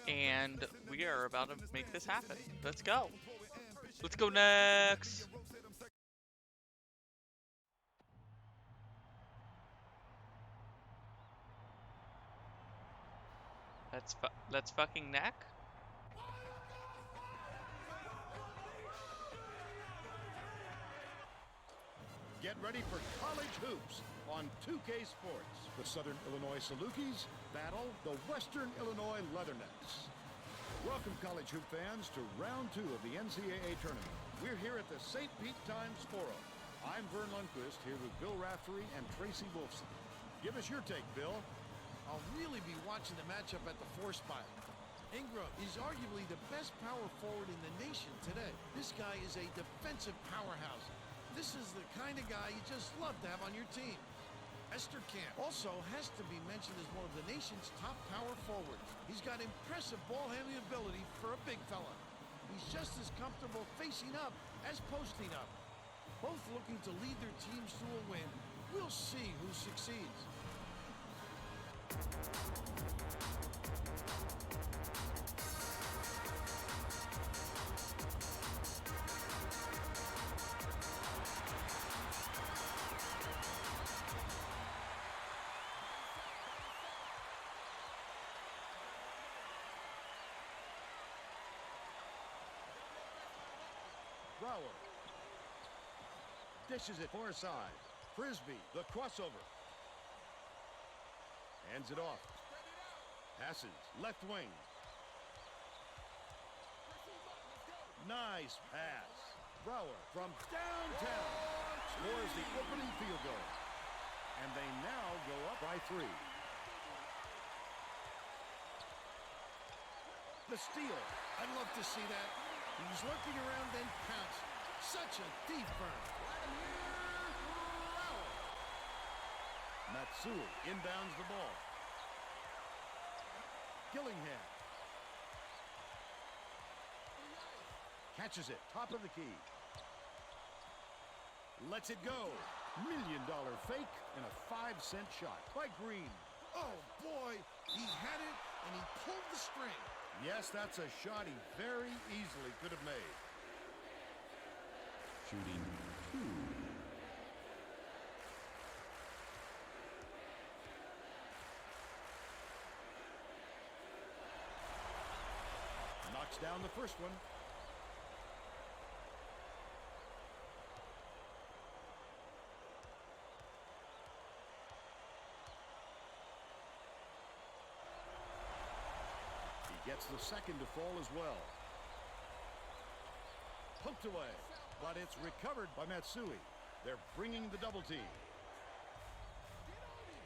And we are about to make this happen. Let's go. Let's go next. Let's fucking neck. Get ready for college hoops on 2K Sports. The Southern Illinois Salukis battle the Western Illinois Leathernecks. Welcome, college hoop fans, to round 2 of the NCAA tournament. We're here at the St. Pete Times Forum. I'm Vern Lundquist, here with Bill Raftery and Tracy Wolfson. Give us your take, Bill. I'll really be watching the matchup at the 4 spot. Ingram is arguably the best power forward in the nation today. This guy is a defensive powerhouse. This is the kind of guy you just love to have on your team. Camp also has to be mentioned as one of the nation's top power forwards. He's got impressive ball handling ability for a big fella. He's just as comfortable facing up as posting up. Both looking to lead their teams to a win. We'll see who succeeds. Brower dishes it far side. Frisby, the crossover. Hands it off. Passes left wing. Nice pass. Brower from downtown scores the opening field goal. And they now go up by 3. The steal. I'd love to see that. He was lurking around, then pounced. Such a deep burn. Vladimir Brower. Matsui inbounds the ball. Gillingham catches it, top of the key. Lets it go. $1 million fake and a 5-cent shot by Green. Oh, boy. He had it, and he pulled the string. Yes, that's a shot he very easily could have made. Shooting 2. Knocks down the first one. Gets the second to fall as well. Poked away, but it's recovered by Matsui. They're bringing the double team.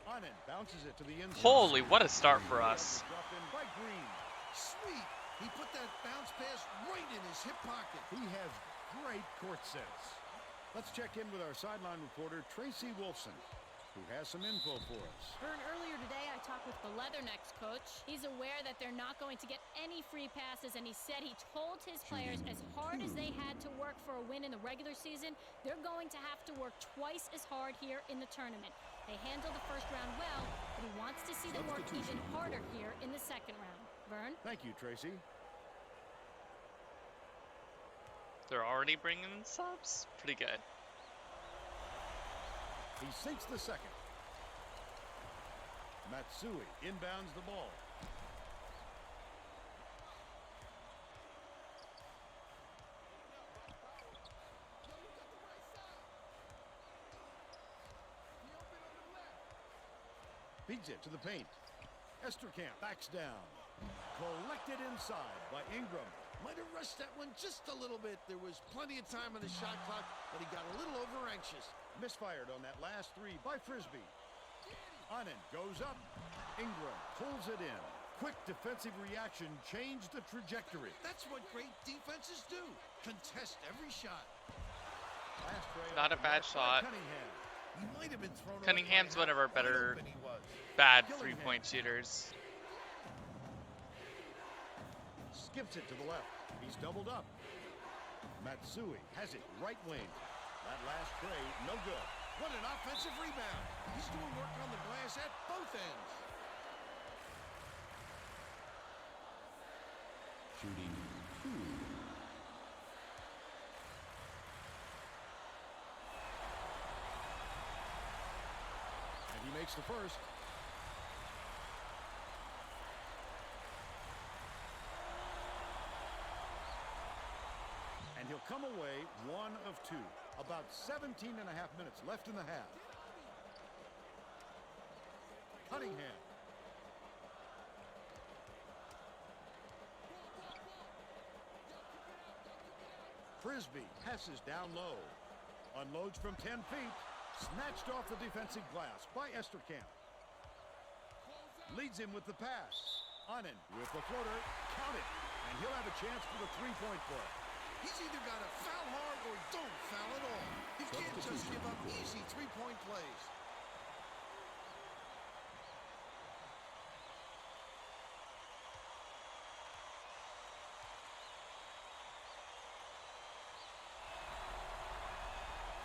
Anen bounces it to the inside. Holy, what a start for us. Dropped in by Green. Sweet. He put that bounce pass right in his hip pocket. He has great court sense. Let's check in with our sideline reporter, Tracy Wolfson, who has some info for us. Vern, earlier today I talked with the Leathernecks coach. He's aware that they're not going to get any free passes, and he said he told his players as hard as they had to work for a win in the regular season, they're going to have to work twice as hard here in the tournament. They handled the first round well, but he wants to see them work even harder here in the second round. Vern? Thank you, Tracy. They're already bringing in subs? Pretty good. He sinks the second. Matsui inbounds the ball. Feeds it to the paint. Camp backs down. Collected inside by Ingram. Might have rushed that one just a little bit. There was plenty of time on the shot clock, but he got a little over anxious. Misfired on that last 3 by Frisby. Anen goes up. Ingram pulls it in. Quick defensive reaction changed the trajectory. That's what great defenses do. Contest every shot. Not a bad shot. Cunningham. He might have been thrown Cunningham's over one of our how better open he was. bad 3-point shooters. Skips it to the left. He's doubled up. Matsui has it right wing. That last trade, no good. What an offensive rebound. He's doing work on the glass at both ends. Shooting 2. And he makes the first. And he'll come away 1 of 2. About 17 and a half minutes left in the half. Cunningham. Frisby passes down low. Unloads from 10 feet. Snatched off the defensive glass by Esterkamp. Leads him with the pass. Onen with the floater. Count it. And he'll have a chance for the three-point play. He's either got to foul hard or don't foul at all. You can't just give up easy three-point plays.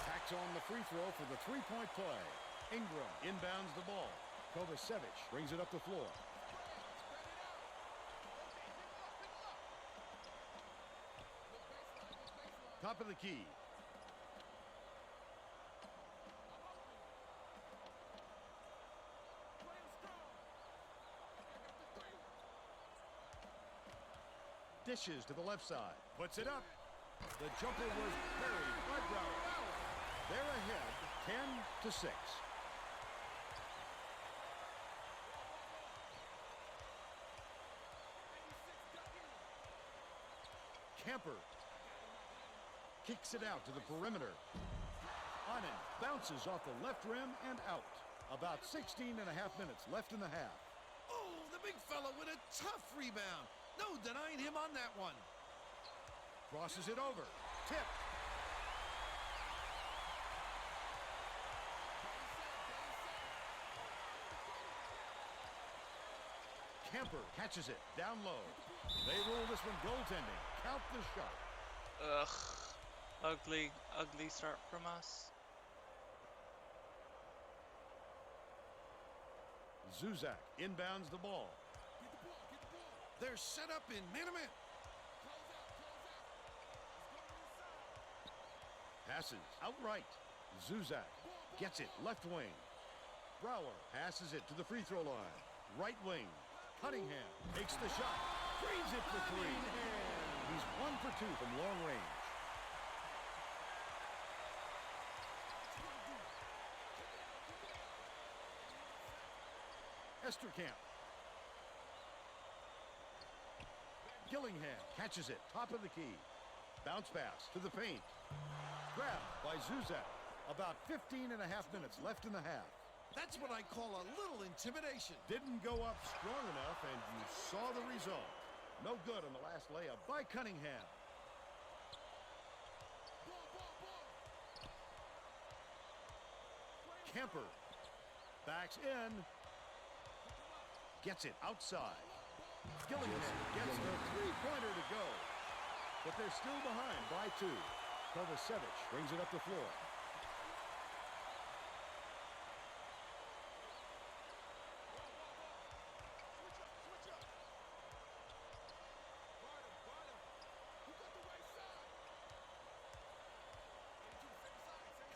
Tacks on the free throw for the three-point play. Ingram inbounds the ball. Kovacevic brings it up the floor. Top of the key. Dishes to the left side. Puts it up. The jumper was buried by Brower. They're ahead 10-6. Camper kicks it out to the perimeter. Onen bounces off the left rim and out. About 16 and a half minutes left in the half. Oh, the big fella with a tough rebound. No denying him on that one. Crosses it over. Tip. Camper catches it down low. They rule this one goaltending. Count the shot. Ugh. Ugly start from us. Zuzak inbounds the ball. They're set up in man-to-man. Passes outright. Zuzak gets it left wing. Brower passes it to the free throw line. Right wing. Cunningham takes the shot. Drains it for three. He's 1 for 2 from long range. Esterkamp. Gillingham catches it, top of the key. Bounce pass to the paint. Grabbed by Zuzak. About 15 and a half minutes left in the half. That's what I call a little intimidation. Didn't go up strong enough, and you saw the result. No good on the last layup by Cunningham. Camper backs in. Gets it outside. Gillingham gets the three-pointer to go. But they're still behind by 2. Kovacevic brings it up the floor.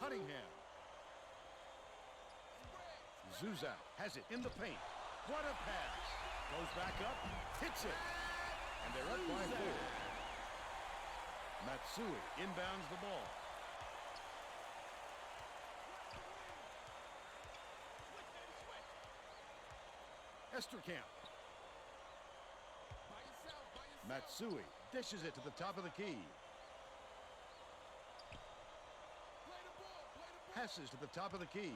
Cunningham. Zuzak has it in the paint. What a pass. Goes back up, hits it. And they're up by 4. Matsui inbounds the ball. Esterkamp. Matsui dishes it to the top of the key. Passes to the top of the key.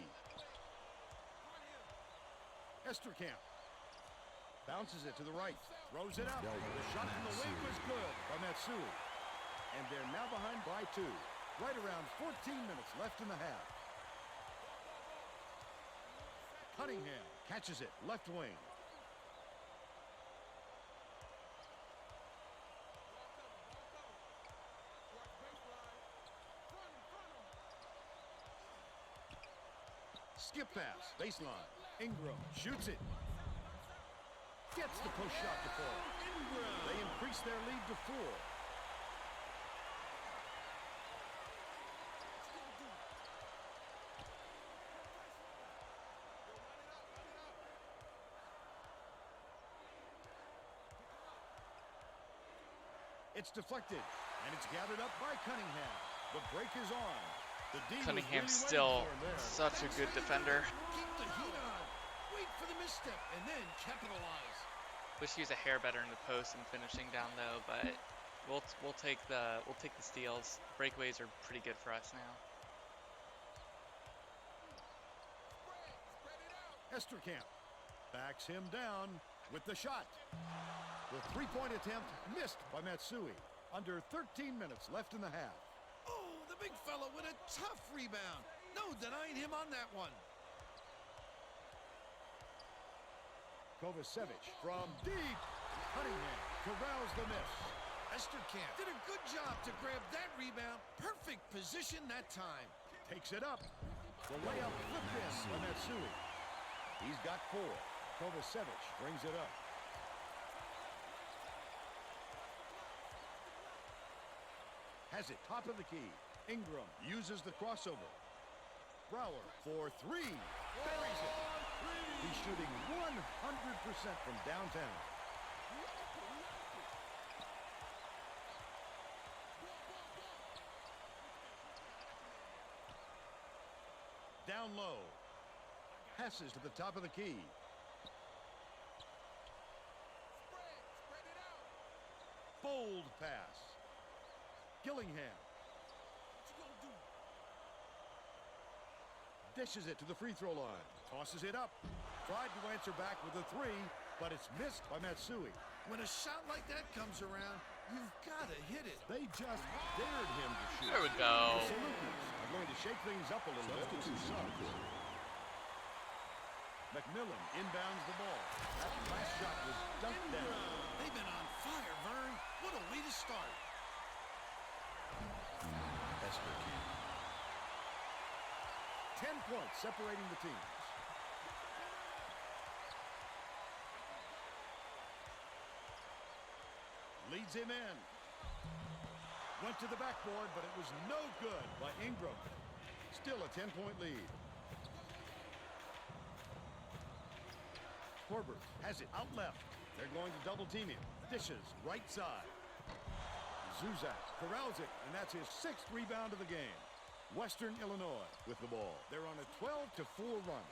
Esterkamp bounces it to the right. Throws it up. The shot from the wing was good by Matsui. And they're now behind by 2. Right around 14 minutes left in the half. Cunningham catches it left wing. Skip pass, baseline. Ingram shoots it. Gets the post shot to fall. Ingram. They increase their lead to 4. It's deflected, and it's gathered up by Cunningham. The break is on. The D Cunningham's really still waiting for him there. such a good defender. Keep the heat on. Wait for the misstep and then capitalize. Wish he was a hair better in the post and finishing down though, but we'll take the steals. Breakaways are pretty good for us now. Esterkamp backs him down with the shot. The three-point attempt missed by Matsui. Under 13 minutes left in the half. Oh, the big fella with a tough rebound. No denying him on that one. Kovacevic from deep. Cunningham corrals the miss. Esterkamp did a good job to grab that rebound. Perfect position that time. Takes it up. The layup flipped in by Matsui. He's got 4. Kovacevic brings it up. Has it top of the key. Ingram uses the crossover. Brower for 3. Buries it. He's shooting 100% from downtown. Down low. Passes to the top of the key. Bold pass. Gillingham. Dishes it to the free throw line. Tosses it up. Tried to answer back with a 3, but it's missed by Matsui. When a shot like that comes around, you've got to hit it. They just dared him to shoot. There we go. The Salukis are going to shake things up a little bit with some subs. McMillan inbounds the ball. That last shot was dunked down. They've been on fire, Vern. What a way to start. Esterkamp. 10 points separating the teams. Leads him in. Went to the backboard, but it was no good by Ingram. Still a 10-point lead. Corbett has it out left. They're going to double team him. Dishes right side. Zuzak corrals it, and that's his 6th rebound of the game. Western Illinois with the ball. They're on a 12-4 run.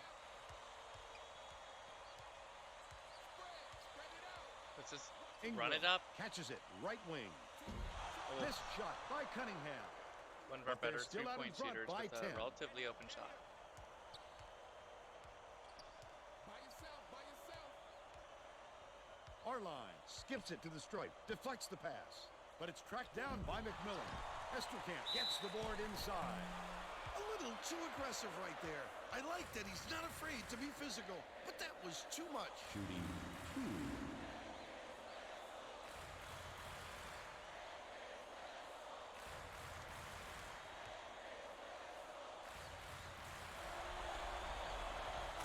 Let's just Ingram run it up. catches it right wing. Oh, This shot by Cunningham. one of our but they're better still out in three-point front shooters by with 10. a relatively open shot. Arline skips it to the stripe, deflects the pass, but it's tracked down by McMillan. Esterkamp gets the board inside. A little too aggressive right there. I like that he's not afraid to be physical, but that was too much. Shooting 2.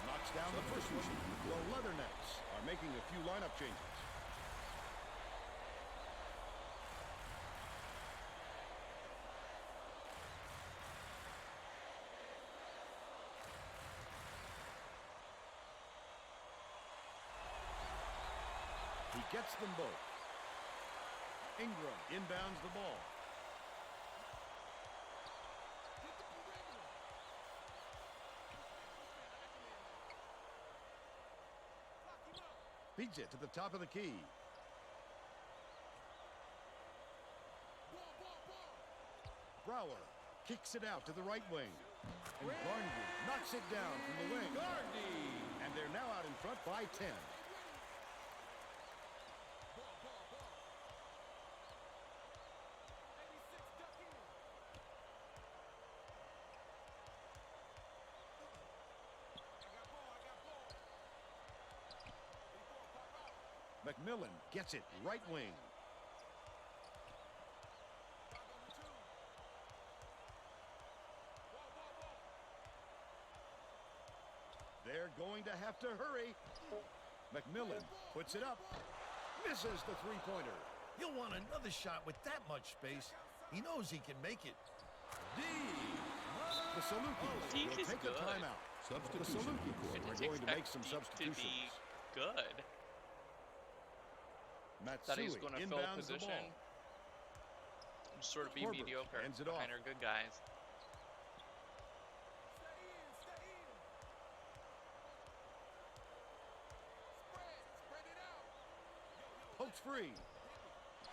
Knocks down the first one. The Leathernecks are making a few lineup changes. He gets them both. Ingram inbounds the ball. Feeds it to the top of the key. Brower kicks it out to the right wing. And Garney knocks it down from the wing. And they're now out in front by 10. McMillan gets it right wing. They're going to have to hurry. McMillan puts it up. Misses the three-pointer. He'll want another shot with that much space. He knows he can make it. The Salukis Deke will is take good. a timeout. The Salukis are going to make some Deke substitutions. to be good. Thought he was going Matsui to fill a inbounds the position. ball. And sort of be Herbert mediocre hands it behind off. our good guys. Pokes free.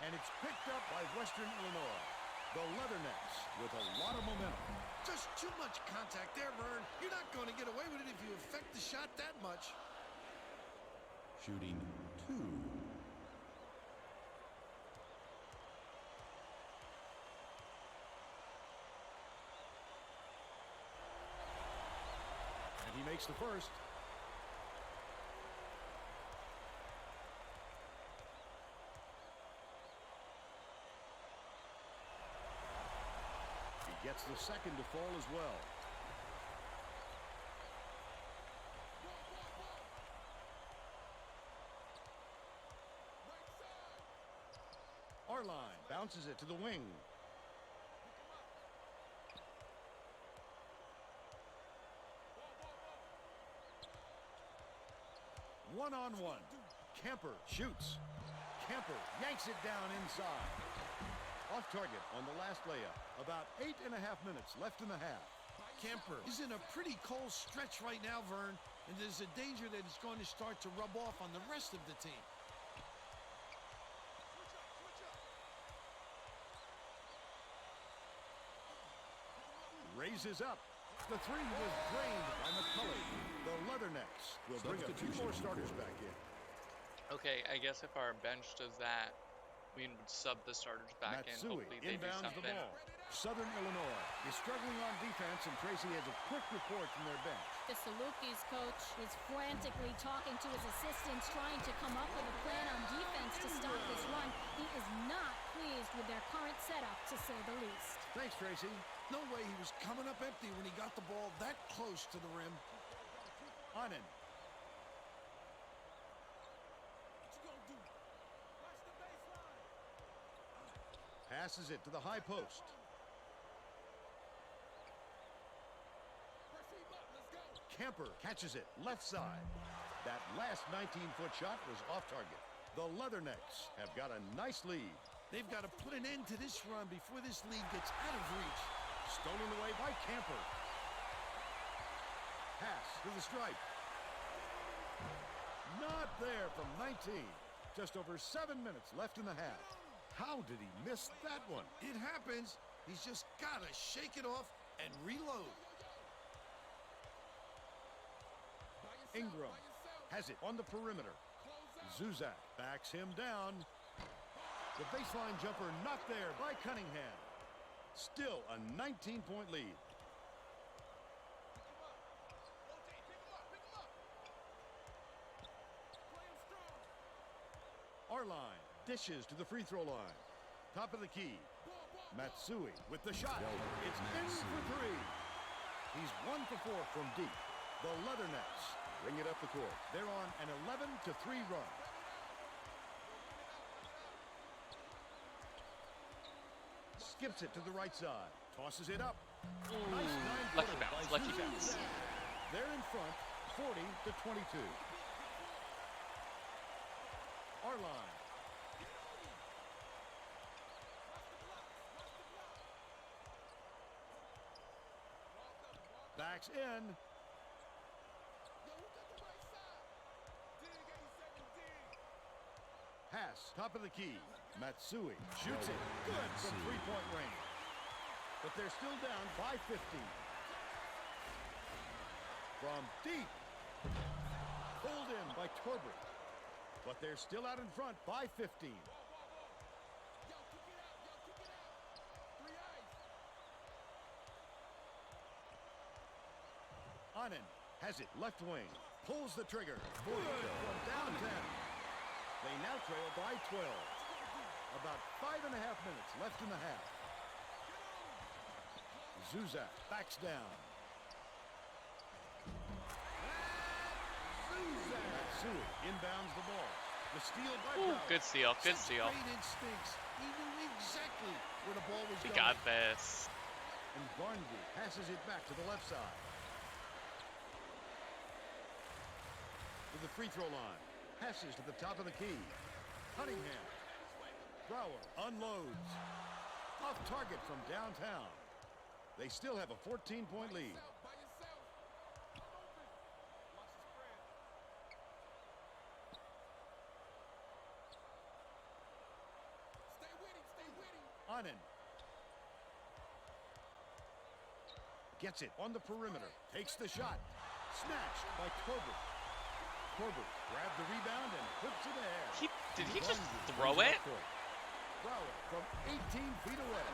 And it's picked up by Western Illinois. The Leathernecks with a lot of momentum. Just too much contact there, Vern. You're not going to get away with it if you affect the shot that much. Shooting 2. And he makes the first. He gets the second to fall as well. Arline bounces it to the wing. One-on-one. Kemper shoots. Kemper yanks it down inside. Off target on the last layup. About 8.5 minutes left in the half. Kemper is in a pretty cold stretch right now, Vern, and there's a danger that it's going to start to rub off on the rest of the team. Raises up. The three was drained by McCully. The Leathernecks will bring a few more starters back in. Okay, I guess if our bench does that, we would sub the starters back in. Matsui Hopefully they do inbounds the something. ball. Southern Illinois is struggling on defense, and Tracy has a quick report from their bench. The Salukis coach is frantically talking to his assistants, trying to come up with a plan on defense to stop this run. He is not pleased with their current setup, to say the least. Thanks, Tracy. No way he was coming up empty when he got the ball that close to the rim. Onen. Passes it to the high post. Kemper catches it left side. That last 19-foot shot was off target. The Leathernecks have got a nice lead. They've got to put an end to this run before this lead gets out of reach. Stolen away by Kemper. Pass to the stripe. Not there from 19. Just over 7 minutes left in the half. How did he miss that one? It happens. He's just got to shake it off and reload. Ingram has it on the perimeter. Zuzak backs him down. The baseline jumper not there by Cunningham. Still a 19-point lead. Arline dishes to the free throw line. Top of the key. Matsui with the shot. It's in for three. He's 1 for 4 from deep. The Leathernecks bring it up the court. They're on an 11-3 run. Skips it to the right side. Tosses it up. Nice 9-footer by Lucky Zuzak. bounce. They're in front, 40-22. Arline. Backs in. Pass, top of the key. Matsui shoots it. Good from three-point range. But they're still down by 15. From deep. Pulled in by Torbert. But they're still out in front by 15. Onen has it left wing. Pulls the trigger. Good from downtown. They now trail by 12. About 5.5 minutes left in the half. Zuzak backs down. Sui inbounds the ball. The steal by Ooh, Brower. good steal. Good Such steal. great instincts. He knew exactly where the ball was We going. got this. And Garnby passes it back to the left side. To the free throw line. Passes to the top of the key. Cunningham. Brower unloads. Off target from downtown. They still have a 14-point lead. Onen. Gets it on the perimeter. Takes the shot. Snatched by Corbett. Corbett grabbed the rebound and puts it ahead. Did he just Garnby throw brings it? up court. Brower from 18 feet away.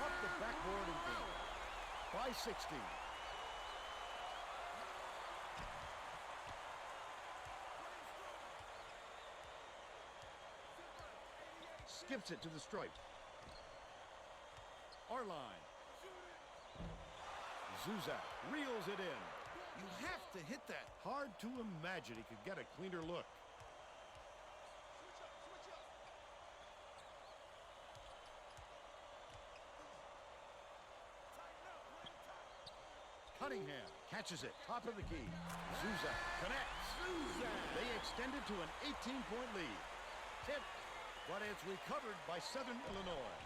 Off the backboard and in. By 16. Skips it to the stripe. Arline. Zuzak reels it in. You have to hit that. Hard to imagine he could get a cleaner look. Cunningham catches it, top of the key. Zuzak connects. They extended to an 18-point lead. Tipped, but it's recovered by Southern Illinois.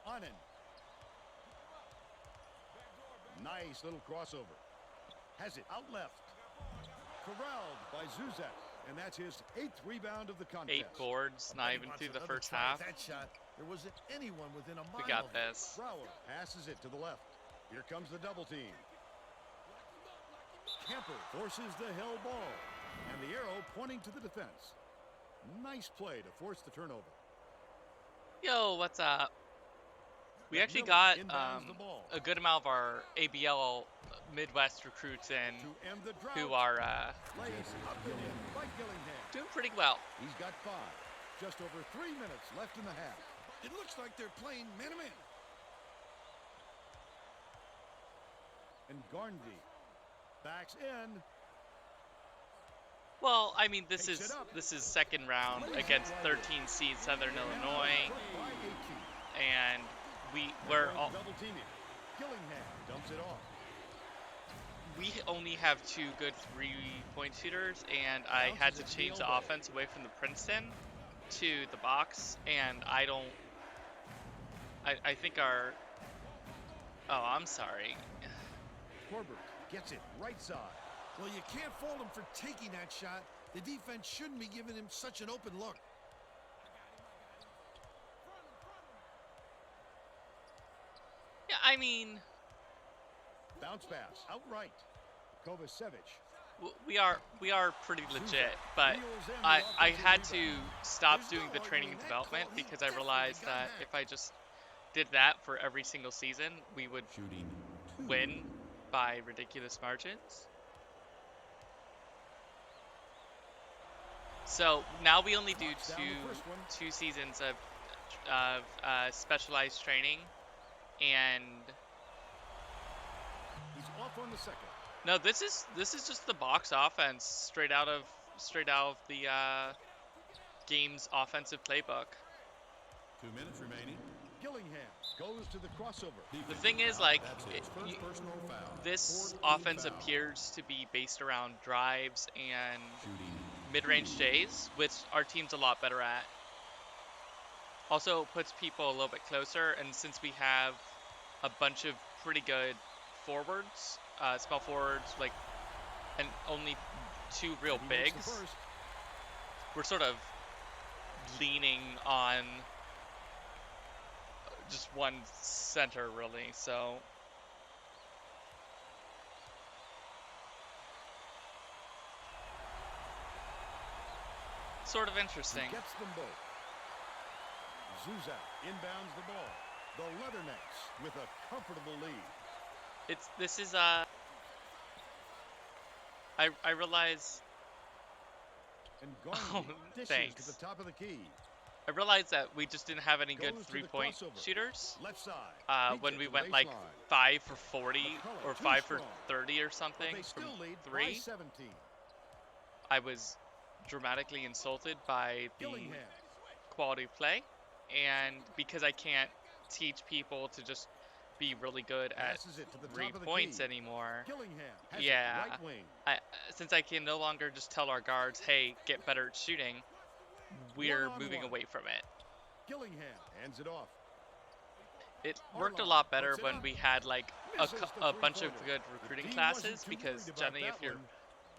Onen. Nice little crossover. Has it out left. Corralled by Zuzak. And that's his 8th rebound of the contest. 8 boards, not even through the first half. That shot. There wasn't anyone within a mile. We got of it. this. Brower passes it to the left. Here comes the double team. Camper forces the hell ball. And the arrow pointing to the defense. Nice play to force the turnover. Yo, what's up? We actually Miller got inbounds the ball. a good amount of our ABL Midwest recruits in To end the drought. who are Lays up and in by Gillingham. doing pretty well. He's got 5. Just over 3 minutes left in the half. It looks like they're playing man-to-man. And Garnby backs in. Well, I mean, this Takes is it up. second round against 13 seed Southern Illinois, By 18. and we're all, Double teaming. Gillingham dumps it off. we only have 2 good 3-point shooters, and I had to change the offense away from the Princeton to the box, and I think our, oh, I'm sorry. Corbett gets it right side. Well, you can't fault him for taking that shot. The defense shouldn't be giving him such an open look. Yeah, I mean, Bounce pass outright. Kovacevic. we are pretty legit, but I had to stop doing the training and development because I realized that if I just did that for every single season, we would Shooting 2. win by ridiculous margins. So now we only do Knocks down the first one. two seasons of specialized training, and He's off on the second. no, this is just the box offense straight out of the game's offensive playbook. 2 minutes remaining. Gillingham goes to the crossover. The thing is, like, That's his first personal foul. this Fourth offense foul. appears to be based around drives and Shooting mid-range J's, which our team's a lot better at. Also puts people a little bit closer, and since we have a bunch of pretty good forwards, small forwards, like, and only 2 real He makes the bigs, first. we're sort of leaning on just one center, really, so sort of interesting. He gets them both. Zuzak inbounds the ball. The Leathernecks with a comfortable lead. This is I realize And Garnby Oh, dishes thanks. to the top of the key. I realized that we just didn't have any good Goes to the three-point crossover. shooters Left side. Beats when it we to the went like baseline. 5 for 40 McCully, or too 5 for strong. 30 or But something they from still lead by 3. 17. I was dramatically insulted by the Gillingham. quality of play, and because I can't teach people to just be really good at Passes it to the 3 top of the points key. anymore. Gillingham has it Yeah, right wing. since I can no longer just tell our guards, hey, get better at shooting, we're moving One-on-one. away from it. Gillingham hands it off. It worked a lot better when we had like Misses the a bunch of three-pointer. good The recruiting D classes, wasn't too because worried about generally that if you're one.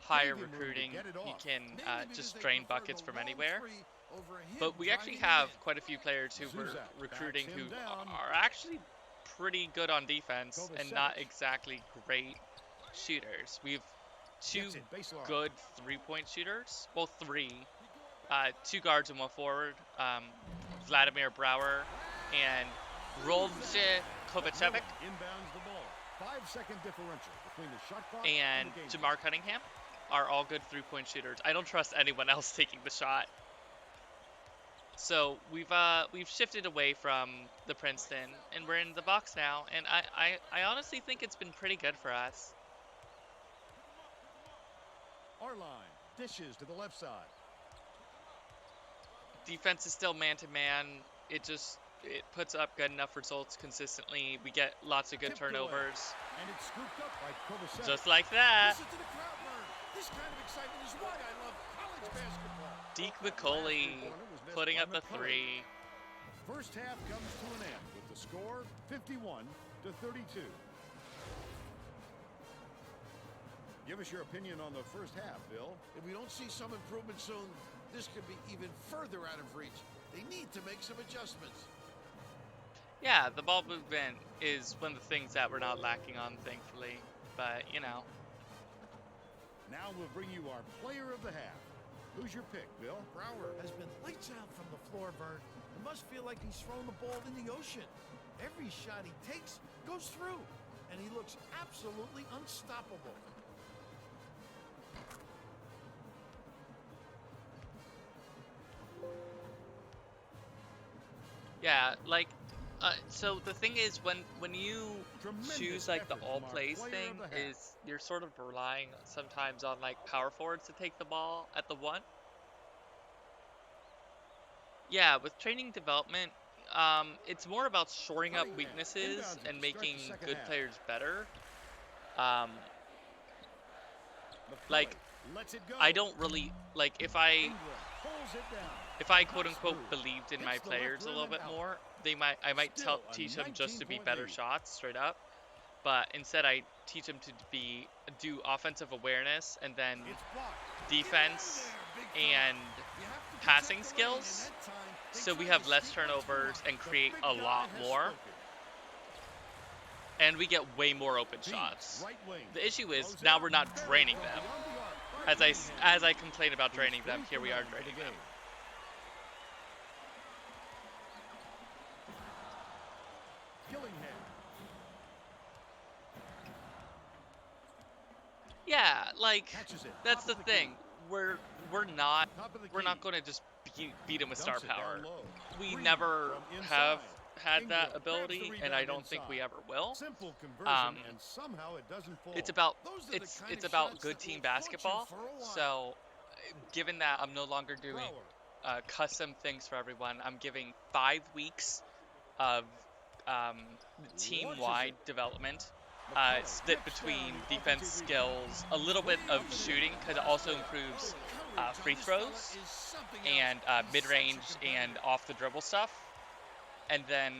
higher Gave him room to recruiting, get it you off. can Maybe because just they drain prefer buckets the from long anywhere. three over him But we actually driving have it in. quite a few players who were Zuzak recruiting backs who him down. are actually pretty good on defense and not Kovacevic. exactly great shooters. We have 2 Gets it baseline. good 3-point shooters. Well, 3. 2 guards and 1 forward. Vladimir Brower and Hrovje Kovacevic Inbounds the ball. 5-second differential between the shot clock and the game Jamaar Cunningham are all good 3-point shooters. I don't trust anyone else taking the shot. So we've shifted away from the Princeton, and we're in the box now, and I honestly think it's been pretty good for us. Our line dishes to the left side. Defense is still man-to-man. It puts up good enough results consistently. We get lots of good Tipped away. turnovers. And it's scooped up by Kovacevic. Just like that. Listen to the crowd burn. This kind of excitement is why I love college basketball. Deke McCully putting up the 3. First half comes to an end with the score 51-32. Give us your opinion on the first half, Bill. If we don't see some improvement soon, this could be even further out of reach. They need to make some adjustments. Yeah, the ball movement is one of the things that we're not lacking on, thankfully. But, you know. Now we'll bring you our player of the half. Who's your pick, Bill? Brower has been lights out from the floor, Vern. It must feel like he's thrown the ball in the ocean. Every shot he takes goes through, and he looks absolutely unstoppable. Yeah, like, so the thing is, when you Tremendous choose like the effort all from our plays player thing, of the half. is you're sort of relying sometimes on like power forwards to take the ball at the 1. Yeah, with training development, it's more about shoring up Cunningham weaknesses inbounds it and to start the making second good half. players better. Um, McCully like, lets it go. I don't really like Ingram pulls it down. if I quote unquote Smooth. believed in my Hits the left players a rim little and bit out. more. I might Still a teach them just to be 19-point better lead. shots straight up, but instead I teach them to do offensive awareness and then It's blocked. defense and passing skills, so we have less turnovers and create a lot more, and we get way more open shots. Right wing. The issue is Goes now out we're not very draining well them. beyond the arc. As I complain about draining them, He's here we 3 are for 9 for the draining them. game. Gillingham. Yeah, like Catches it. that's the Top of the thing. key. We're Top of the we're key. not going to just beat them with star Dumps it down power. low. We Three never from have inside. had Ingram that grabs ability, the and I rebound don't think we inside. ever will. Simple conversion, Um, and somehow it doesn't fall. It's about Those are the it's kind it's of about shots good that team will haunt you basketball. for a while. So, given that I'm no longer doing Brower. custom things for everyone, I'm giving 5 weeks of team-wide development. McCully Split kicks between down the defense offensive skills, a little bit of shooting, because it also improves free throws and mid-range and off-the-dribble stuff. And then,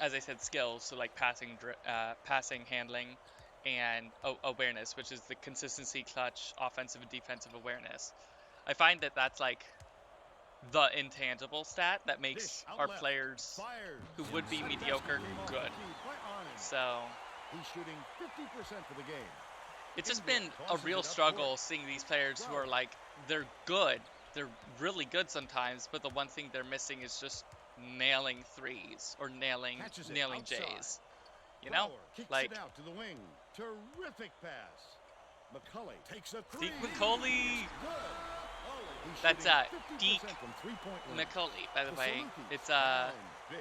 as I said, skills, so like passing, handling, and awareness, which is the consistency, clutch, offensive and defensive awareness. I find that that's like the intangible stat that makes Dish out our left. players Fires. who would be Second mediocre basket came off the good. key by Arning. So He's shooting 50% for the game. it's just Ingram been a tosses real it up struggle court. seeing these players who are like, they're good, they're really good sometimes, but the one thing they're missing is just nailing threes or nailing Catches it outside. J's. You know, Brower kicks like it out to the wing. Terrific pass. McCully takes a three. Deke McCully. Good. He's That's shooting 50% Deke from three-point range. McCully, by the way. Salukis It's down big.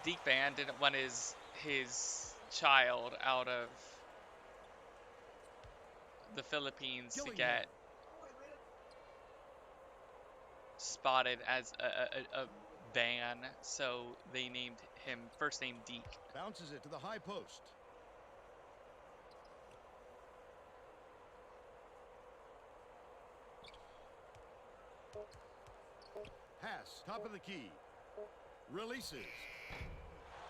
Deke Band didn't want his child out of the Philippines to Gillingham. get spotted as a ban, so they named him first name Deke. Bounces it to the high post. Pass, top of the key. Releases.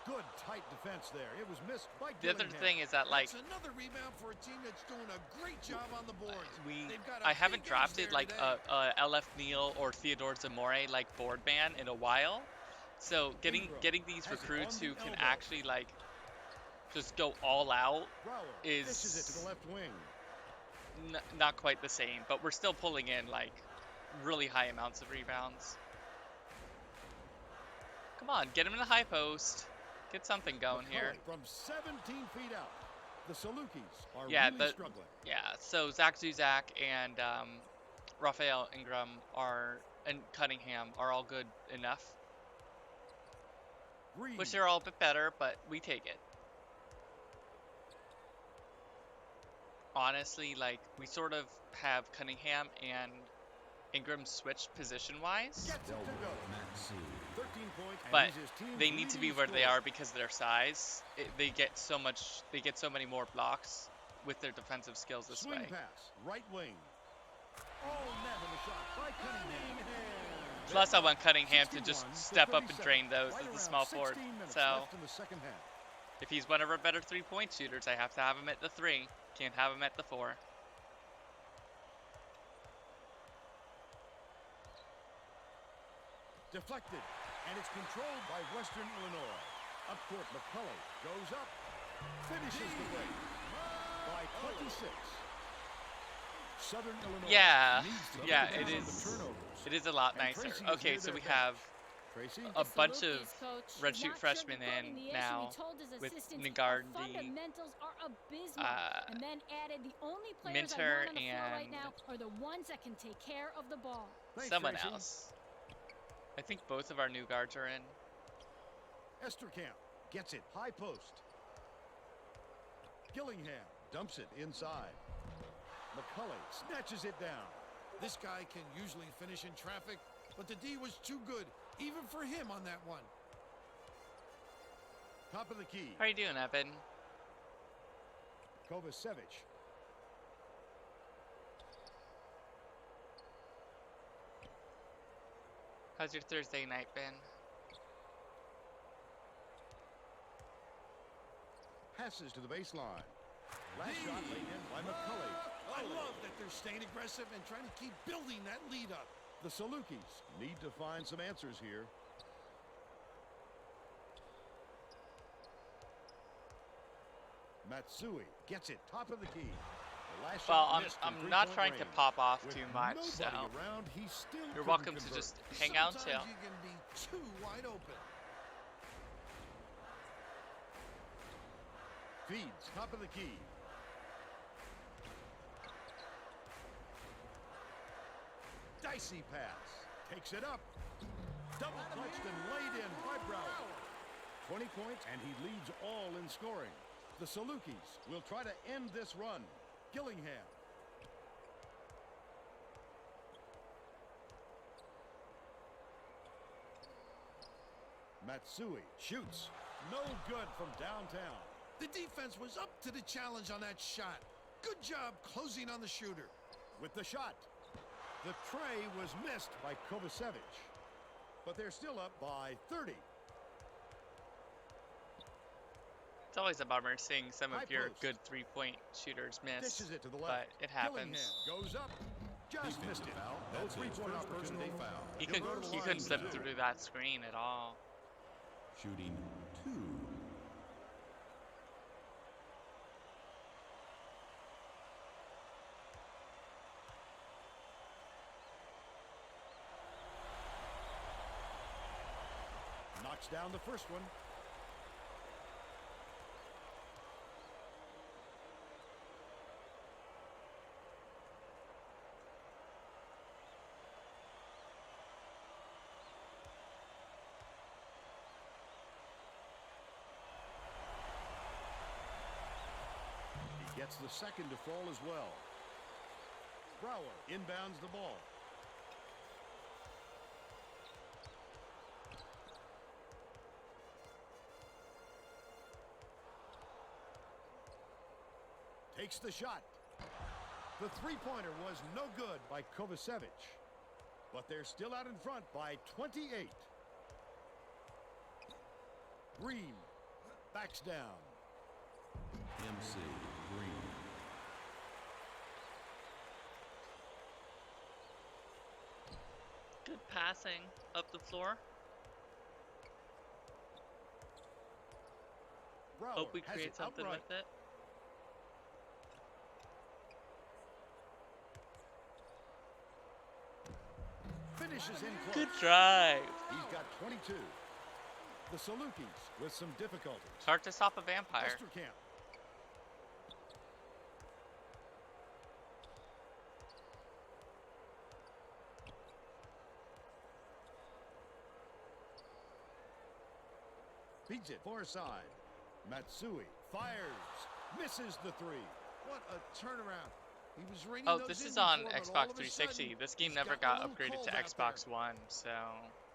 Good tight defense there. It was missed by The other Gillingham. thing is that, like, That's another rebound for a team that's doing a great job on the boards. They've got a I haven't big edge drafted there like today. a LF Neal or Theodore Zamore like board ban in a while, so getting these has it recruits on the who can elbow. actually like just go all out Brower is dishes it to the left wing. not quite the same, but we're still pulling in like really high amounts of rebounds. Come on, get him in the high post. Get something going here. McCully from 17 feet out. The Salukis are Yeah, really struggling. Yeah, so Zac Zuzak and Raphael Ingram and Cunningham are all good enough. Reid. Wish they're all a bit better, but we take it. Honestly, like, we sort of have Cunningham and Ingram switched position-wise, Gets it to go. 13 points, and but he's his team's they need to be leading where they scorer. are because of their size. They get so many more blocks with their defensive skills this Swing way. pass, right wing. Oh, net on the shot by Cunningham. Plus, I want Cunningham to 61 just to step up and 37. drain those Right as a around small forward. 16 minutes So, left in the second half. if he's one of our better three-point shooters, I have to have him at the 3. Can't have him at the 4. Deflected, and it's controlled by Western Illinois. Up court, McCully goes up, finishes the break by 26. Southern Illinois Yeah, needs to yeah, cut it down on is. the turnovers. It is a lot And nicer. Tracy is Okay, near so their we bench. have Tracy, a The bunch of Salukis coach is redshirt not freshmen sugarcoating in the issue. now He told his with assistants, Ngardi, "Our fundamentals are abysmal," and then added, "The only players I Minter, want on the floor right and now are the ones that can take care of the ball." Thanks, someone Tracy. else. I think both of our new guards are in. Esterkamp gets it, high post. Gillingham dumps it inside. McCully snatches it down. This guy can usually finish in traffic, but the D was too good, even for him on that one. Top of the key. How are you doing, Evan? Kovacevic. How's your Thursday night been? Passes to the baseline. Last shot laid in by McCully. I love that they're staying aggressive and trying to keep building that lead up. The Salukis need to find some answers here. Matsui gets it, top of the key. The last Well, shot missed I'm in not three-point trying to range. pop off With too much, so nobody around, he still you're couldn't welcome to convert. just hang out and chill. Sometimes you can be too wide open. Feeds, top of the key. Dicey pass. Takes it up. Double clutched and laid in by Brower. 20 points, and he leads all in scoring. The Salukis will try to end this run. Gillingham. Matsui shoots. No good from downtown. The defense was up to the challenge on that shot. Good job closing on the shooter. With the shot. The tray was missed by Kovacevic. But they're still up by 30. It's always a bummer seeing some High of your post. good three-point shooters miss, Dishes it to the but left. it happens. Gillingham goes up. Just missed it. Foul. No That's his three-point first personal opportunity. foul. He He'll go to the line couldn't slip to through that screen at all. Shooting 2. Knocks down the first one. That's the second to fall as well. Brower inbounds the ball. Takes the shot. The three-pointer was no good by Kovacevic. But they're still out in front by 28. Green backs down. MC Green. Good passing up the floor. Brower Hope we has create it something outright. with it. Finishes in close. Good drive. He's got 22. The Salukis with some difficulties. It's hard to stop a vampire. Esterkamp. Feeds it far side. Matsui fires. Misses the three. What a turnaround. He was ringing Oh, those this in is on before, but Xbox all of a 360. sudden, This game he's never gotten a got little upgraded cold to out Xbox there. One, so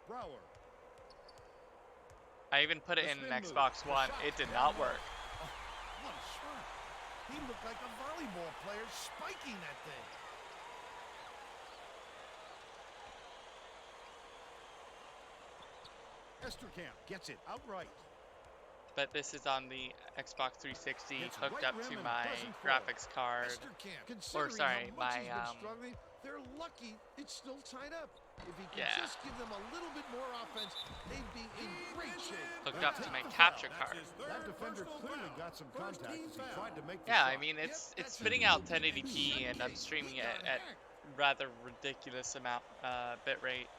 Brower. I even put it The in spin move. Xbox The One. shot. It did not work. What a shot. He looked like a volleyball player spiking that thing. Esterkamp gets it outright. But this is on the Xbox 360 It's hooked right up rim to and my doesn't fall. graphics card. Esterkamp, considering sorry, how much my, he's been struggling, they're lucky it's still tied up. If he could Yeah. just give them a little bit more offense, they'd be in great shape. Hooked up to my capture card. That defender clearly got some contact as he tried to make the Yeah, shot. I mean it's Yep, spitting that's out 1080p and I'm streaming it at rather ridiculous amount bit rate.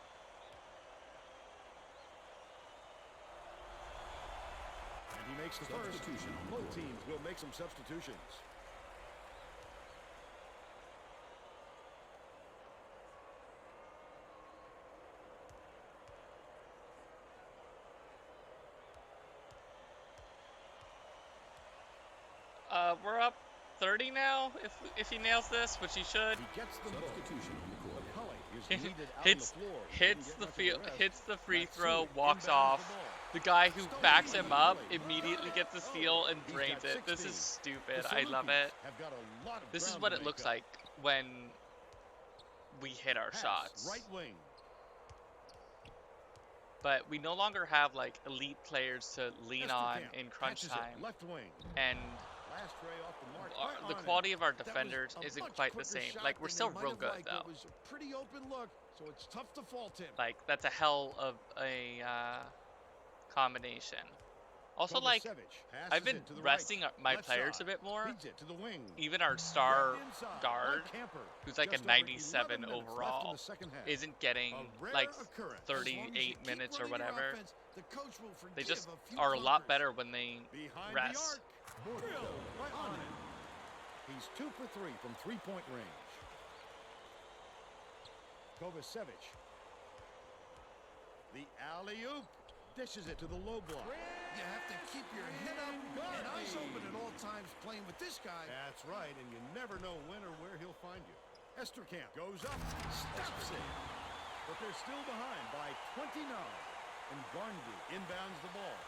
And he makes the first. Substitution on the Both board. teams will make some substitutions. We're up 30 now if he nails this, which he should. He gets the ball. Substitution on the court. McCully is needed out on hits the floor. hits Didn't the get much of field, rest. hits the free Matsui throw, walks inbounds off. the ball. The guy who backs him up immediately gets the steal and He's drains got it. This 16. is stupid. The I love Salukis it. have got a lot of This is ground what to it make looks up. like when we hit our Pass, shots. right wing. But we no longer have like elite players to lean on Esterkamp in crunch catches it, time, left wing. and Last ray off the mark. the Right on quality of our That was defenders a isn't much quite the quicker same. shot Like we're than still they might real have good liked. though. It was a pretty open look, so it's tough to fault him. Like that's a hell of a combination. Also, like Kovacevic passes I've been it to the resting right. my Left players side. a bit more. Feeds it to the wing. Even our star Grabbed inside guard, by Camper. who's like Just a over 11 97 minutes left in overall, the second half. isn't getting A rare like occurrence. As long as you 38 keep minutes or running your whatever. offense, the coach will They forgive just a few are a lot flunkers. better when they Behind rest. the arc. Drilled right on it. He's 2 for 3 from three-point range. Kovacevic. The alley-oop. Dishes it to the low block. You have to keep your head up and eyes open at all times playing with this guy. That's right, and you never know when or where he'll find you. Esterkamp goes up, stops it. But they're still behind by 29. And Barnby inbounds the ball.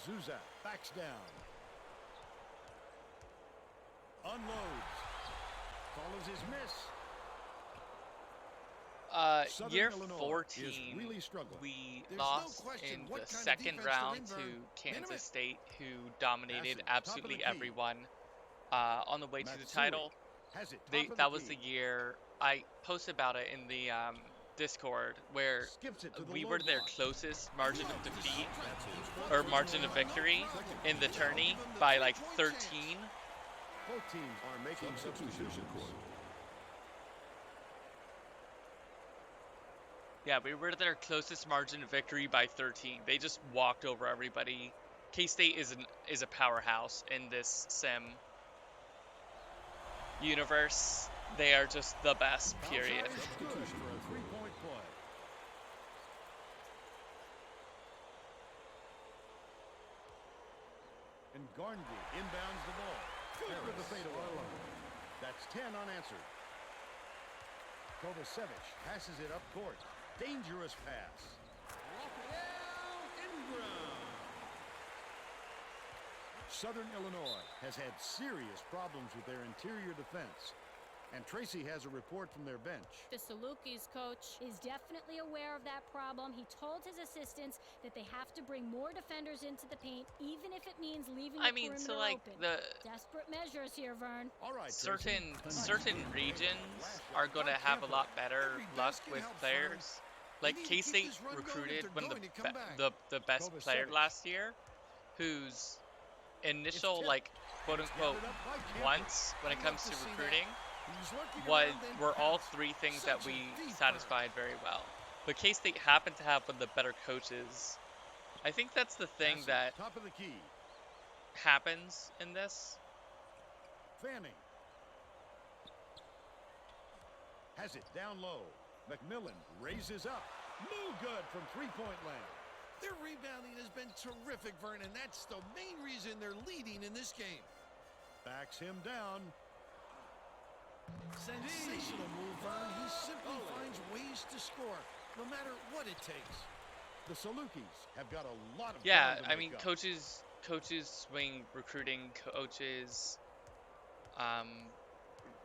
Zuzak backs down. Unloads. Follows his miss. Southern Year Illinois 14, is really struggling. we There's no lost question in what the kind of second defense round they're in, to Vern. Kansas State, who dominated Pass it, top of absolutely the key. everyone on the way to the Matsui title. has it. Top of That the was the key. year I posted about it in the Discord, where Skips it to the we low were their block. closest margin of defeat or margin of victory in the tourney by like 13. Both teams are making Substitution on substitutions. the court. Yeah, we were their closest margin of victory by 13. They just walked over everybody. K-State is a powerhouse in this sim universe. They are just the best, period. Outside is good for a three-point play. Garnby inbounds the ball. Good with the fadeaway. That's 10 unanswered. Kovacevic passes it up court. Dangerous pass. Raphael Ingram. Southern Illinois has had serious problems with their interior defense. And Tracy has a report from their bench. The Salukis coach is definitely aware of that problem. He told his assistants that they have to bring more defenders into the paint, even if it means leaving the perimeter open. Desperate measures here, Vern. All right, certain regions are going to have a lot better luck with players. Like K-State recruited one of the best player last year, whose initial quote unquote wants when it comes to recruiting were all three things that we satisfied very well. But K-State happened to have one of the better coaches. I think that's the thing that top of the key. happens in this. Fanning has it down low. McMillan raises up. No good from three-point land. Their rebounding has been terrific, Vern, and that's the main reason they're leading in this game. Backs him down. Sensational move, Vern. He simply finds ways to score, no matter what it takes. The Salukis have got a lot of Yeah, ground to I make mean, up. coaches swing recruiting, coaches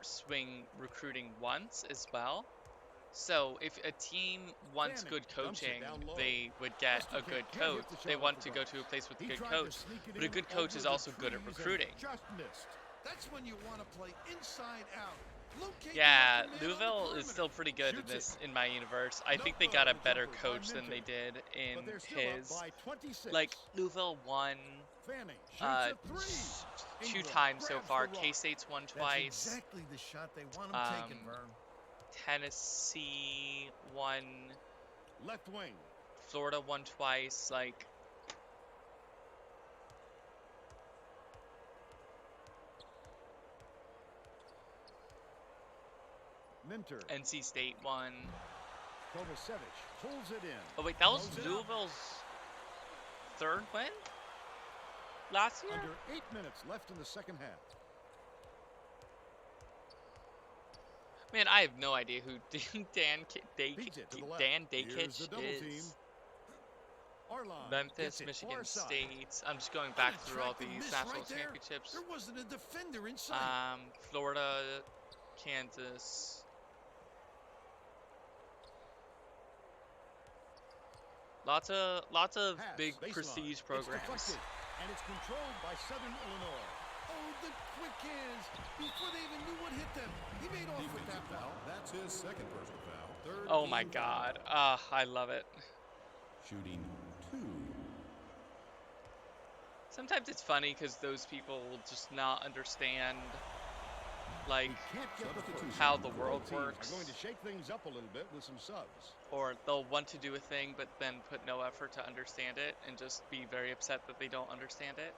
swing recruiting once as well. So if a team wants good coaching, they would get a good coach. They want to go to a place with a good coach, but a good coach is also good at recruiting. Just missed. That's when you want to play inside out. Locate Yeah, the man on the Louisville is perimeter. still pretty good in my universe. I think they got a better coach than they did in But they're still up his. by 26. Like, Louisville won Fanning shoots uh, a three. two Ingram times so grabs far. the rock. K-State's won That's twice. exactly the shot they want him taking, Vern. Tennessee won. Left wing. Florida won twice. Like, Minter. NC State won. Kovacevic pulls it in. Oh wait, that was Close it up. Louisville's third win last year. Under 8 minutes left in the second half. Man, I have no idea who Dan Feeds it to the left. Dakich Here's the double team. is. Arlon Memphis, gets it Michigan far side. State. I'm just going back through all Attractive these miss national right there. championships. There wasn't a defender in sight. Florida, Kansas. Lots of Pass, big baseline. prestige It's programs. deflected, and it's controlled by Southern Illinois. Oh, the quick hands before they even knew what hit them. He made off with that Defensive foul. one. That's his second personal foul. Third Oh my team foul. God. I love it. Shooting 2. Sometimes it's funny because those people will just not understand, like, He can't get the Substitution. first. how the world Both teams works. are going to shake things up a little bit with some subs. Or they'll want to do a thing but then put no effort to understand it and just be very upset that they don't understand it.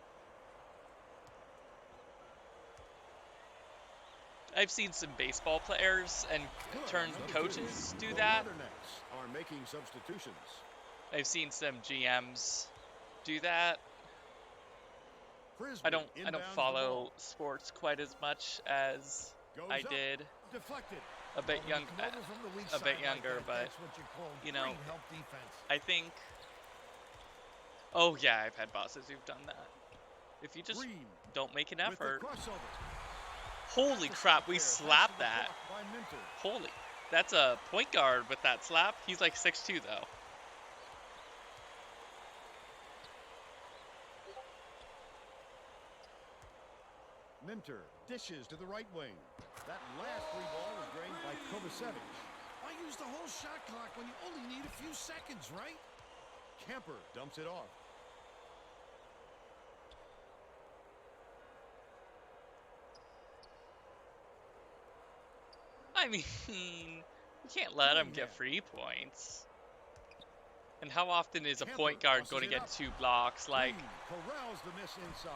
I've seen some baseball players and turned coaches do The that. Leathernecks are making substitutions. I've seen some GMs do that. Frisby I don't inbounds the follow ball. sports quite as much as Goes I up, did deflected. a bit young, Come over from the weak a bit side younger, like that. but That's what you call you know, great help defense. I think. Oh yeah, I've had bosses who've done that. If you just Green don't make an with the effort. crossover. Holy That's a crap, stop we there, thanks slapped to the that. block by Minter. Holy. That's a point guard with that slap. He's like 6'2" though. Minter dishes to the right wing. That last free ball was drained by Kovacevic. Why use the whole shot clock when you only need a few seconds, right? Camper dumps it off. I mean, you can't let him get free points. And how often is a point guard going to get 2 blocks? Like, Green corrals the miss inside.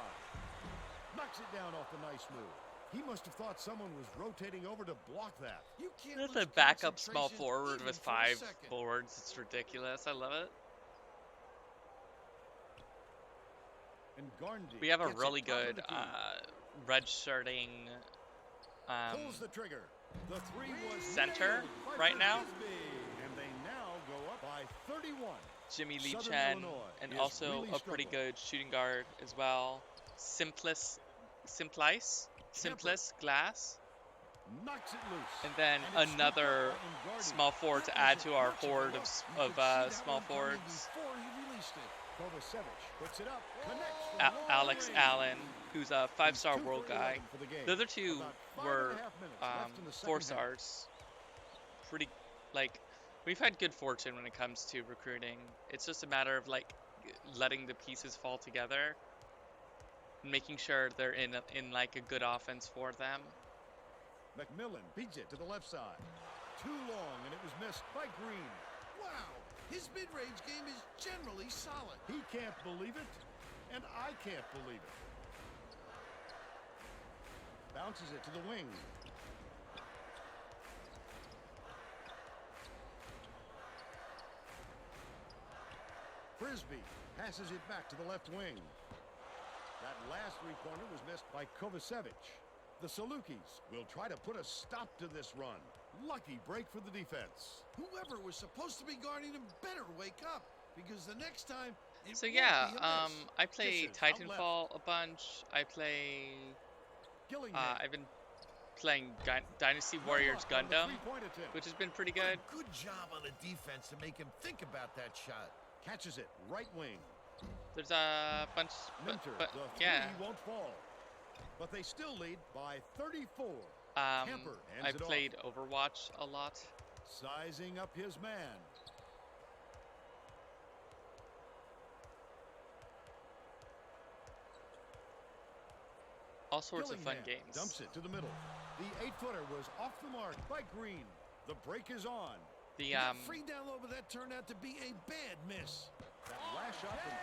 Knocks it down off the nice move. He must have thought someone was rotating over to block that. You can't that's lose a backup small concentration forward even with for a 5 second. forwards. It's ridiculous. I love it. And Garndy We have a gets it really top of good the key. red-shirting Pulls the trigger. The three was center nailed by right now. Frisby. And they now go up by 31. Jimmy Lee Southern Chen, Illinois and is also really a pretty struggling. good shooting guard as well. Simplice Glass, Knocks it loose. and then And it's scooped another up by Ingardi. small forward That to was add a to our clutch of a horde look. of You could see that small one coming forwards. before he released it. Kovacevic puts it up. Connects from long Alex range. Allen, who's a He's 5-star 2 world for guy. 11 for the game. The other two About 5.5 were minutes left in the second 4 half. stars. Pretty, like, we've had good fortune when it comes to recruiting. It's just a matter of like letting the pieces fall together, and making sure they're in like a good offense for them. McMillan beats it to the left side. Too long, and it was missed by Green. Wow, his mid-range game is generally solid. He can't believe it, and I can't believe it. Bounces it to the wing. Frisby passes it back to the left wing. That last three-pointer was missed by Kovacevic. The Salukis will try to put a stop to this run. Lucky break for the defense. Whoever was supposed to be guarding him better wake up, because the next time it So won't yeah, be a miss. I play Dishes out Titanfall a bunch. I play. Gillingham. I've been playing Dynasty No Warriors luck on the Gundam, three-point attempt. which has been pretty What a good. good job on the defense to make him think about that shot. Catches it, right wing. There's a bunch, Minter, but the yeah. three won't fall. But they still lead by 34. I've hands it played Overwatch a lot. Sizing up his man. All sorts of fun Gillingham games. dumps it to the middle. The 8-footer was off the mark by Green. The break is on. The That free down low, but that turned out to be a bad miss. That last shot from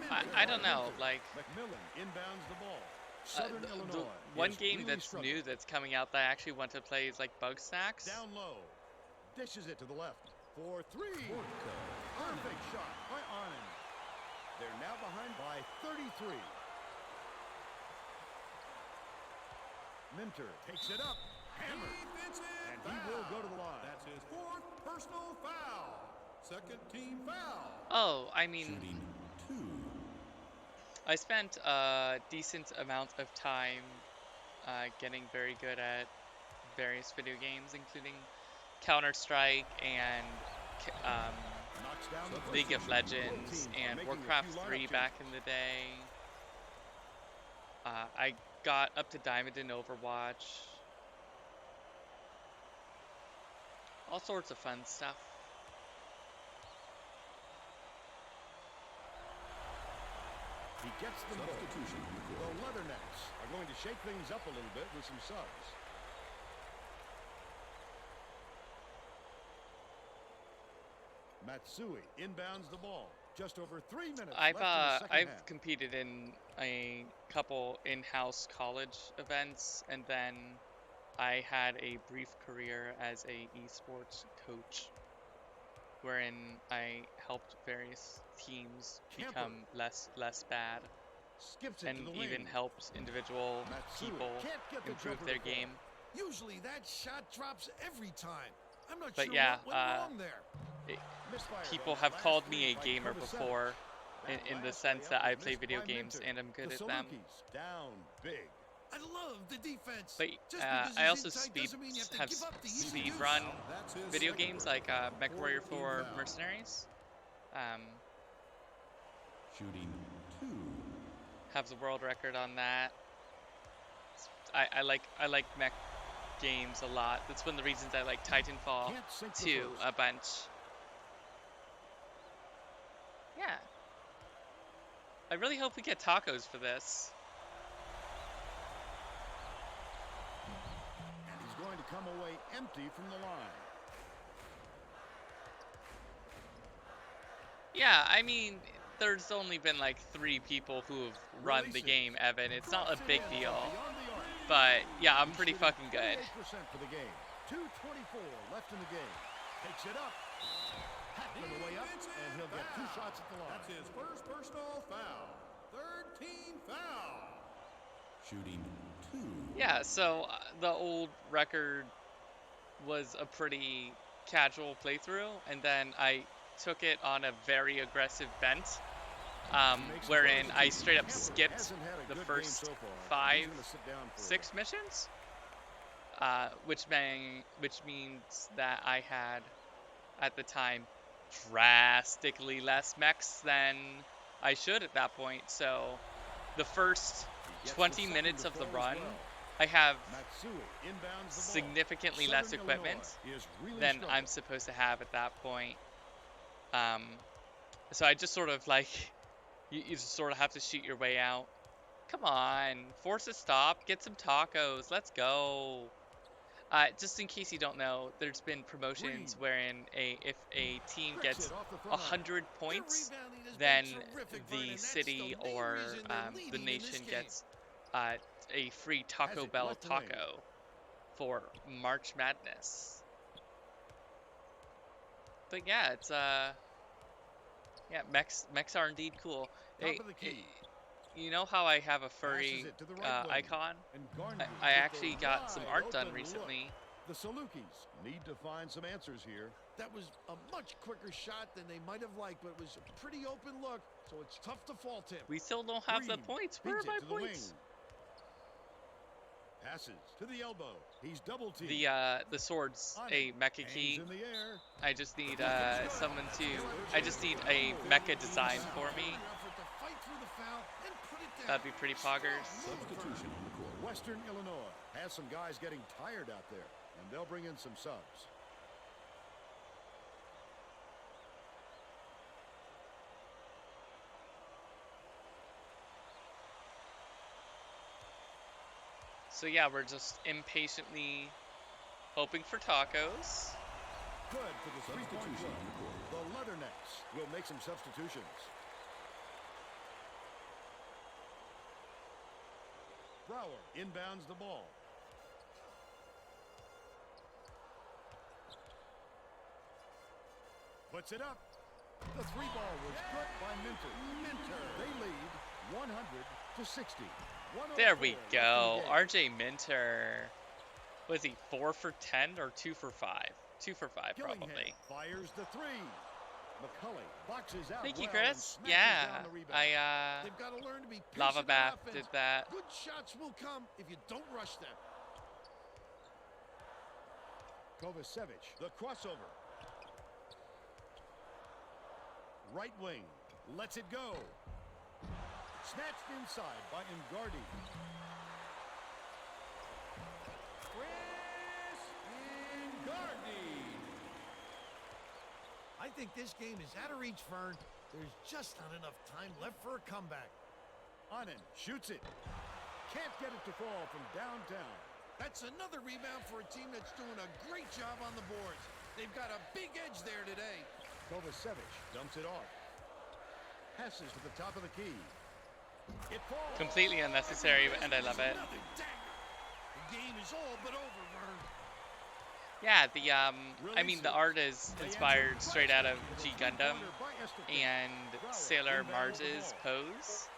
12 feet. I don't know, like McMillan inbounds the ball. Southern the Illinois. one is game really that's struggling. new that's coming out that I actually want to play is like Bug Snacks. Down low. Dishes it to the left. For three. Perfect shot by Arnon. They're now behind by 33. Minter takes it up. Hammer. Defensive And he will go to the line. That's his 4th personal foul. Second team foul. Oh, I mean, Shooting 2. I spent a decent amount of time getting very good at various video games, including Counter-Strike and Knocks down the first League of one. Legends Both teams are and making a Warcraft few 3 lineup back changes. in the day. I got up to Diamond in Overwatch. All sorts of fun stuff. He gets the ball. Substitution in the court. The Leathernecks are going to shake things up a little bit with some subs. Matsui inbounds the ball. Just over 3 minutes I've left in the second I've half. competed in a couple in-house college events, and then I had a brief career as a esports coach, wherein I helped various teams Camper. become less bad, Skips it and to the even wing. helped individual Matsui people can't get the improve jumper their to fall. game. Usually that shot drops every time. I'm not But sure yeah, what went wrong there. Misfired People on have that called last me three a by gamer Kovacevic. before, That in the last sense layup that I was play missed video by games Minter. and I'm good The at them. Salukis down big. I love the defense. But Just I because also he's in tight doesn't mean you have to give up the easy speed deuce. run That's his video second games personal like foul. Mech Warrior Fourth team 4 foul. Mercenaries. Shooting 2. Have the world record on that. I like mech games a lot. That's one of the reasons I like Titanfall Can't sink the 2 first. a bunch. Yeah. I really hope we get tacos for this. And he's going to come away empty from the line. Yeah, I mean, there's only been like 3 people who have run the game, Evan. It's not a big deal. Beyond the arc. But yeah, I'm He's pretty shooting fucking good. 48% for the game. 2:24 left in the game. Takes it up. Hacked on the way up, and he'll get 2 shots at the line. That's his first personal foul. Third team foul. Shooting 2. Yeah, so the old record was a pretty casual playthrough, and then I took it on a very aggressive bent, wherein I straight up skipped the first 5, 6 missions, which means that I had, at the time, drastically less mechs than I should at that point. So the first 20 minutes of the run, I have significantly less equipment than I'm supposed to have at that point. So I just sort of like, you just sort of have to shoot your way out. Come on, force a stop, get some tacos, let's go. Just in case you don't know, there's been promotions wherein if a team gets 100 points, then the city or the nation gets a free Taco Bell taco for March Madness. But yeah, it's yeah, mechs are indeed cool. You know how I have a furry icon? I actually got some art done recently. The Salukis need to find some answers here. That was a much quicker shot than they might have liked, but it was a pretty open look, so it's tough to fault him. We still don't have the points. Where are my points? Passes to the elbow. He's double teamed. The sword's a mecha key. I just need someone to. I just need a mecha design for me. That'd be pretty poggers. Substitution on the court. Western Illinois has some guys getting tired out there, and they'll bring in some subs. So yeah, we're just impatiently hoping for tacos. Good for the substitution. The Leathernecks will make some substitutions. Brower inbounds the ball. Puts it up. The 3-ball was good by Minter. They lead 100-60. There we go. RJ Minter. Was he 4 for 10 or 2 for 5? 2 for 5 probably. Fires the 3. McCully boxes out. Thank you, Chris. Yeah, They've got to learn to be Lava Bath did that. Good shots will come if you don't rush them. Kovacevic, the crossover. Right wing, lets it go. Snatched inside by Ingardi. I think this game is out of reach, Fern. There's just not enough time left for a comeback. Onen shoots it. Can't get it to fall from downtown. That's another rebound for a team that's doing a great job on the boards. They've got a big edge there today. Kovacevic dumps it off. Passes to the top of the key. It falls. Completely unnecessary, and I love it. The game is all but over, Vern. Yeah, I mean, the art is inspired straight out of G Gundam and Sailor Mars's pose.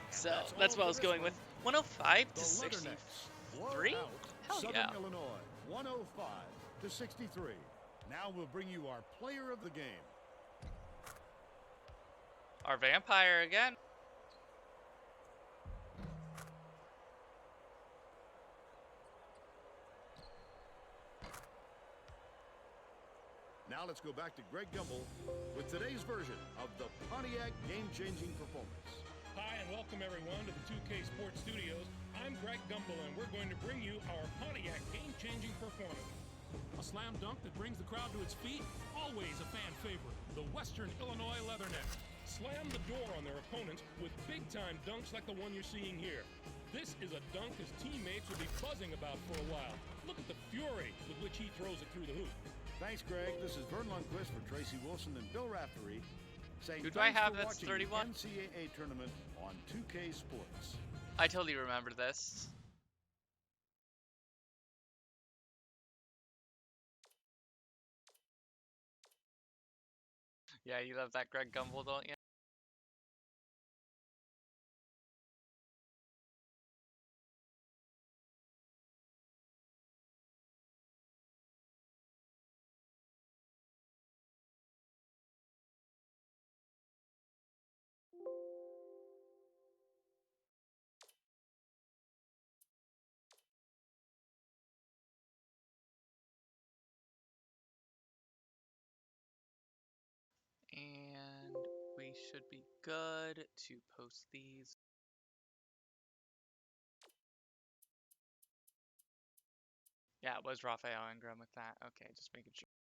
So that's what I was going with. 105-63? Hell yeah. Illinois, 105-63. Now we'll bring you our player of the game. Our vampire again. Now let's go back to Greg Gumbel with today's version of the Pontiac game-changing performance. Hi, and welcome everyone to the 2K Sports Studios. I'm Greg Gumbel, and we're going to bring you our Pontiac game-changing performance. A slam dunk that brings the crowd to its feet, always a fan favorite, the Western Illinois Leatherneck. Slam the door on their opponents with big-time dunks like the one you're seeing here. This is a dunk his teammates will be buzzing about for a while. Look at the fury with which he throws it through the hoop. Thanks, Greg. This is Vern Lundquist for Tracy Wilson and Bill Raftery saying who do I have that's that's 31? NCAA tournament on 2K Sports. I totally remember this. Yeah, you love that Greg Gumbel, don't you? And we should be good to post these. Yeah, it was Raphael Ingram with that. Okay, just making sure.